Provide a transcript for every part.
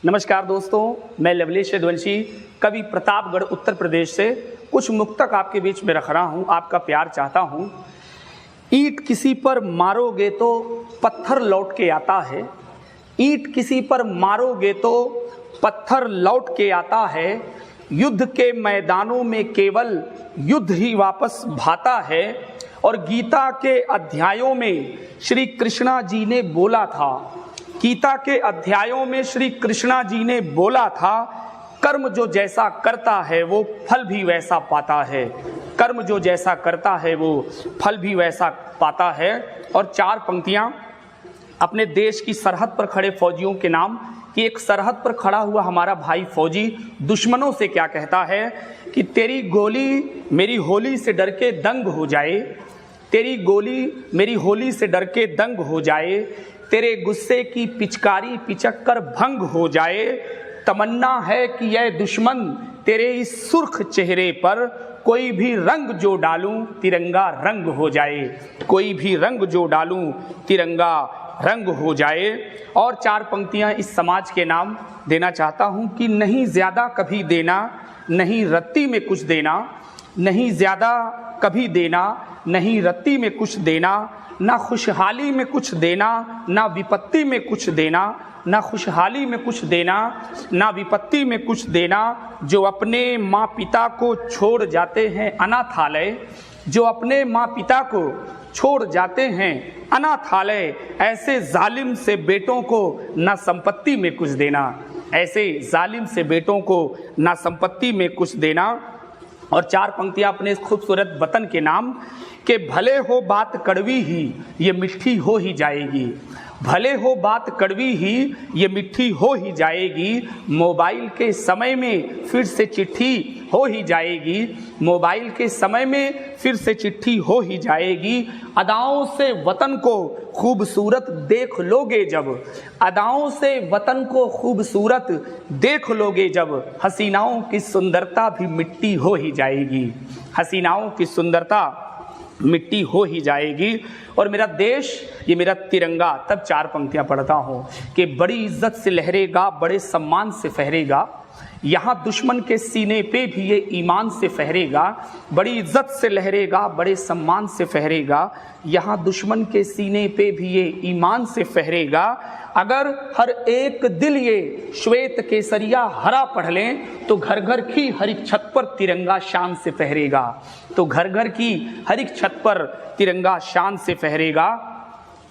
नमस्कार दोस्तों, मैं लवलेश यदुवंशी कवि प्रतापगढ़ उत्तर प्रदेश से कुछ मुक्तक आपके बीच में रख रहा हूँ। आपका प्यार चाहता हूँ। ईंट किसी पर मारोगे तो पत्थर लौट के आता है। ईंट किसी पर मारोगे तो पत्थर लौट के आता है। युद्ध के मैदानों में केवल युद्ध ही वापस भाता है। और गीता के अध्यायों में श्री कृष्णा जी ने बोला था, गीता के अध्यायों में श्री कृष्णा जी ने बोला था, कर्म जो जैसा करता है वो फल भी वैसा पाता है। कर्म जो जैसा करता है वो फल भी वैसा पाता है। और चार पंक्तियां अपने देश की सरहद पर खड़े फौजियों के नाम कि एक सरहद पर खड़ा हुआ हमारा भाई फौजी दुश्मनों से क्या कहता है कि तेरी गोली मेरी होली से डर के दंग हो जाए। तेरी गोली मेरी होली से डर के दंग हो जाए। तेरे गुस्से की पिचकारी पिचक कर भंग हो जाए। तमन्ना है कि यह दुश्मन तेरे इस सुर्ख चेहरे पर कोई भी रंग जो डालूं तिरंगा रंग हो जाए। कोई भी रंग जो डालूं तिरंगा रंग हो जाए। और चार पंक्तियां इस समाज के नाम देना चाहता हूं कि नहीं ज़्यादा कभी देना, नहीं रत्ती में कुछ देना। नहीं ज़्यादा कभी देना, नहीं रत्ती में कुछ देना। ना खुशहाली में कुछ देना, ना विपत्ति में कुछ देना। ना खुशहाली में कुछ देना, ना विपत्ति में कुछ देना। जो अपने माँ पिता को छोड़ जाते हैं अनाथालय, जो अपने माँ पिता को छोड़ जाते हैं अनाथालय, ऐसे जालिम से बेटों को ना संपत्ति में कुछ देना। ऐसे जालिम से बेटों को ना संपत्ति में कुछ देना। और चार पंक्तियां अपने इस खूबसूरत वतन के नाम कि भले हो बात कड़वी ही ये मिठी हो ही जाएगी। भले हो बात कड़वी ही ये मिठी हो ही जाएगी। मोबाइल के समय में फिर से चिट्ठी हो ही जाएगी। मोबाइल के समय में फिर से चिट्ठी हो ही जाएगी। अदाओं से वतन को खूबसूरत देख लोगे जब, अदाओं से वतन को खूबसूरत देख लोगे जब, हसीनाओं की सुंदरता भी मिट्टी हो ही जाएगी। हसीनाओं की सुंदरता मिट्टी हो ही जाएगी। और मेरा देश ये मेरा तिरंगा, तब चार पंक्तियां पढ़ता हूँ कि बड़ी इज्जत से लहरेगा, बड़े सम्मान से फहरेगा। यहाँ दुश्मन के सीने पे भी ये ईमान से फहरेगा। बड़ी इज्जत से लहरेगा, बड़े सम्मान से फहरेगा। यहाँ दुश्मन के सीने पे भी ये ईमान से फहरेगा। अगर हर एक दिल ये श्वेत केसरिया हरा पढ़ लें तो घर घर की हर एक छत पर तिरंगा शान से फहरेगा। तो घर घर की हर एक छत पर तिरंगा शान से फहरेगा।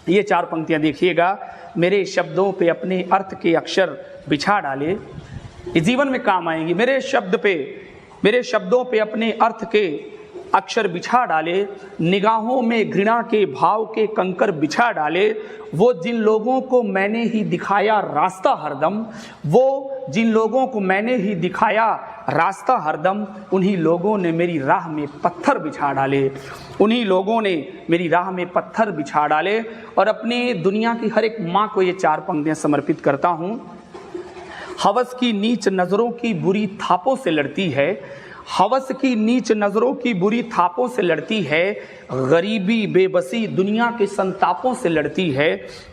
ये चार पंक्तियां देखिएगा। मेरे शब्दों पे अपने अर्थ के अक्षर बिछा डाले, ये जीवन में काम आएंगी। मेरे शब्दों पे अपने अर्थ के अक्षर बिछा डाले। निगाहों में घृणा के भाव के कंकर बिछा डाले। वो जिन लोगों को मैंने ही दिखाया रास्ता हरदम, वो जिन लोगों को मैंने ही दिखाया रास्ता हरदम, उन्हीं लोगों ने मेरी राह में पत्थर बिछा डाले। उन्हीं लोगों ने मेरी राह में पत्थर बिछा डाले। और अपनी दुनिया की हर एक माँ को ये चार पंक्तियाँ समर्पित करता हूँ। हवस की नीच नज़रों की बुरी थापों से लड़ती है। हवस की नीच नज़रों की बुरी थापों से लड़ती है। गरीबी बेबसी दुनिया के संतापों से लड़ती है।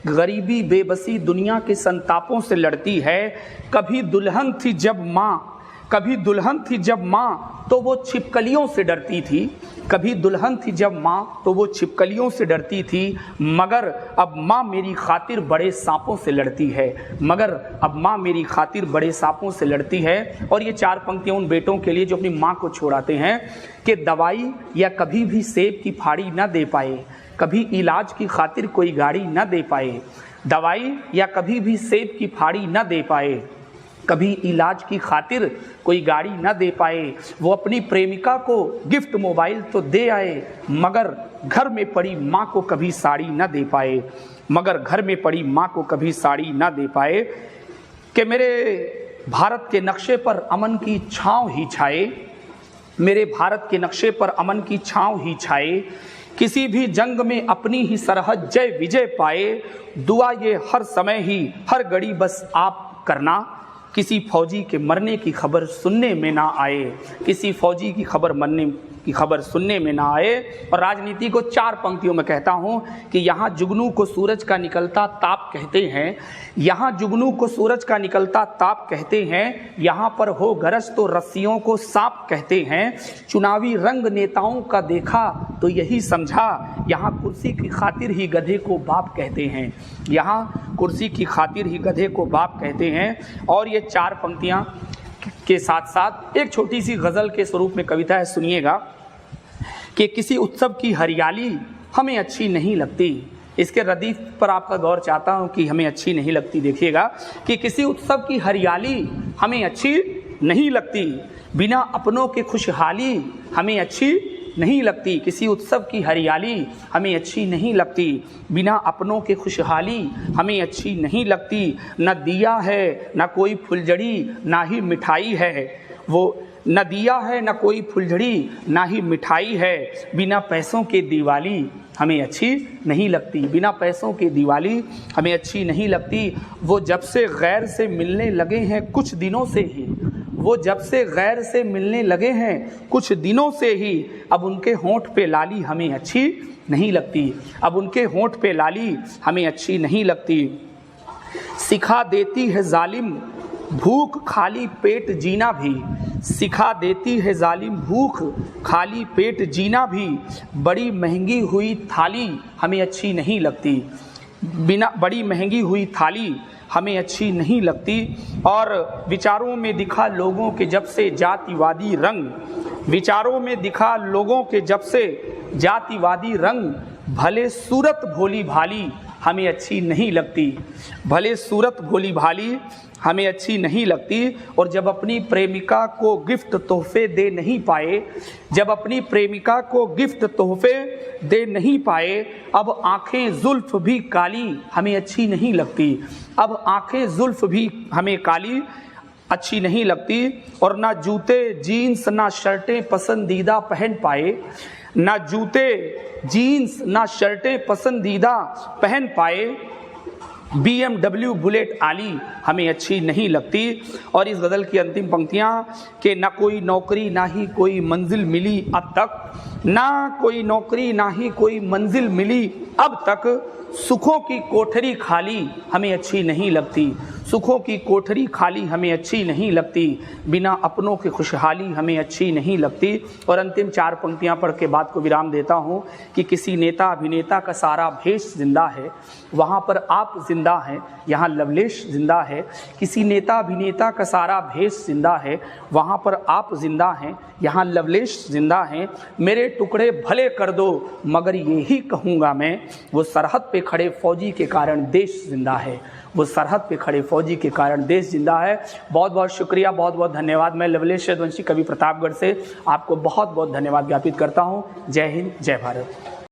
गरीबी बेबसी दुनिया के संतापों से लड़ती है। कभी दुल्हन थी जब माँ, कभी दुल्हन थी जब माँ तो वो छिपकलियों से डरती थी। कभी दुल्हन थी जब माँ तो वो छिपकलियों से डरती थी। मगर अब माँ मेरी खातिर बड़े सांपों से लड़ती है। मगर अब माँ मेरी खातिर बड़े सांपों से लड़ती है। और ये चार पंक्तियाँ उन बेटों के लिए जो अपनी माँ को छोड़ाते हैं कि दवाई या कभी भी सेब की फाड़ी ना दे पाए, कभी इलाज की खातिर कोई गाड़ी ना दे पाए। दवाई या कभी भी सेब की फाड़ी ना दे पाए, कभी इलाज की खातिर कोई गाड़ी ना दे पाए। वो अपनी प्रेमिका को गिफ्ट मोबाइल तो दे आए, मगर घर में पड़ी माँ को कभी साड़ी ना दे पाए। मगर घर में पड़ी माँ को कभी साड़ी ना दे पाए। कि मेरे भारत के नक्शे पर अमन की छाँव ही छाए। मेरे भारत के नक्शे पर अमन की छाँव ही छाए। किसी भी जंग में अपनी ही सरहद जय विजय पाए। दुआ ये हर समय ही हर घड़ी बस आप करना, किसी फौजी के मरने की खबर सुनने में ना आए। किसी फौजी की खबर की खबर सुनने में ना आए। और राजनीति को 4 पंक्तियों में कहता हूं कि यहाँ जुगनू को सूरज का निकलता ताप कहते हैं, यहाँ जुगनू को सूरज का निकलता ताप कहते हैं, यहाँ पर हो गरज तो रस्सियों को सांप कहते हैं, चुनावी रंग नेताओं का देखा तो यही समझा, यहाँ कुर्सी की खातिर ही गधे को बाप कहते हैं, यहाँ कुर्सी की खातिर ही गधे को बाप कहते हैं। और ये 4 पंक्तियां के साथ साथ एक छोटी सी गज़ल के स्वरूप में कविता है, सुनिएगा कि किसी उत्सव की हरियाली हमें अच्छी नहीं लगती। इसके रदीफ पर आपका गौर चाहता हूं कि हमें अच्छी नहीं लगती। देखिएगा कि किसी उत्सव की हरियाली हमें अच्छी नहीं लगती, बिना अपनों के खुशहाली हमें अच्छी नहीं लगती। किसी उत्सव की हरियाली हमें अच्छी नहीं लगती, बिना अपनों के खुशहाली हमें अच्छी नहीं लगती। न दिया है न कोई फुलझड़ी ना ही मिठाई है, वो न दिया है न कोई फुलझड़ी ना ही मिठाई है, बिना पैसों के दिवाली हमें अच्छी नहीं लगती, बिना पैसों के दिवाली हमें अच्छी नहीं लगती। वो जब से गैर से मिलने लगे हैं कुछ दिनों से ही, वो जब से गैर से मिलने लगे हैं कुछ दिनों से ही, अब उनके होंठ पे लाली हमें अच्छी नहीं लगती, अब उनके होंठ पे लाली हमें अच्छी नहीं लगती। सिखा देती है जालिम भूख खाली पेट जीना भी, सिखा देती है जालिम भूख खाली पेट जीना भी, बड़ी महंगी हुई थाली हमें अच्छी नहीं लगती, बिना बड़ी महंगी हुई थाली हमें अच्छी नहीं लगती। और विचारों में दिखा लोगों के जब से जातिवादी रंग, विचारों में दिखा लोगों के जब से जातिवादी रंग, भले सूरत भोली भाली हमें अच्छी नहीं लगती, भले सूरत भोली भाली हमें अच्छी नहीं लगती। और जब अपनी प्रेमिका को गिफ्ट तोहफे दे नहीं पाए, जब अपनी प्रेमिका को गिफ्ट तोहफे दे नहीं पाए, अब आंखें जुल्फ भी काली हमें अच्छी नहीं लगती, अब आंखें जुल्फ भी हमें काली अच्छी नहीं लगती। और ना जूते जीन्स ना शर्टें पसंदीदा पहन पाए, ना जूते जीन्स ना शर्टें पसंदीदा पहन पाए, BMW बुलेट आली हमें अच्छी नहीं लगती। और इस गज़ल की अंतिम पंक्तियाँ कि ना कोई नौकरी ना ही कोई मंजिल मिली अब तक, ना कोई नौकरी ना ही कोई मंजिल मिली अब तक, सुखों की कोठरी खाली हमें अच्छी नहीं लगती, सुखों की कोठरी खाली हमें अच्छी नहीं लगती, बिना अपनों की खुशहाली हमें अच्छी नहीं लगती। और अंतिम 4 पंक्तियां पढ़ के बात को विराम देता हूं कि किसी नेता अभिनेता का सारा भेष जिंदा है, वहां पर आप जिंदा हैं, यहाँ लवलेश जिंदा है। किसी नेता अभिनेता का सारा भेष जिंदा है, वहां पर आप जिंदा हैं, यहाँ लवलेश जिंदा हैं। मेरे टुकड़े भले कर दो मगर यही कहूँगा मैं, वो सरहद पे खड़े फौजी के कारण देश जिंदा है, वो सरहद पे खड़े फौजी के कारण देश जिंदा है। बहुत बहुत शुक्रिया, बहुत बहुत धन्यवाद। मैं लवलेश यदुवंशी कवि प्रतापगढ़ से आपको बहुत बहुत धन्यवाद ज्ञापित करता हूँ। जय हिंद, जय भारत।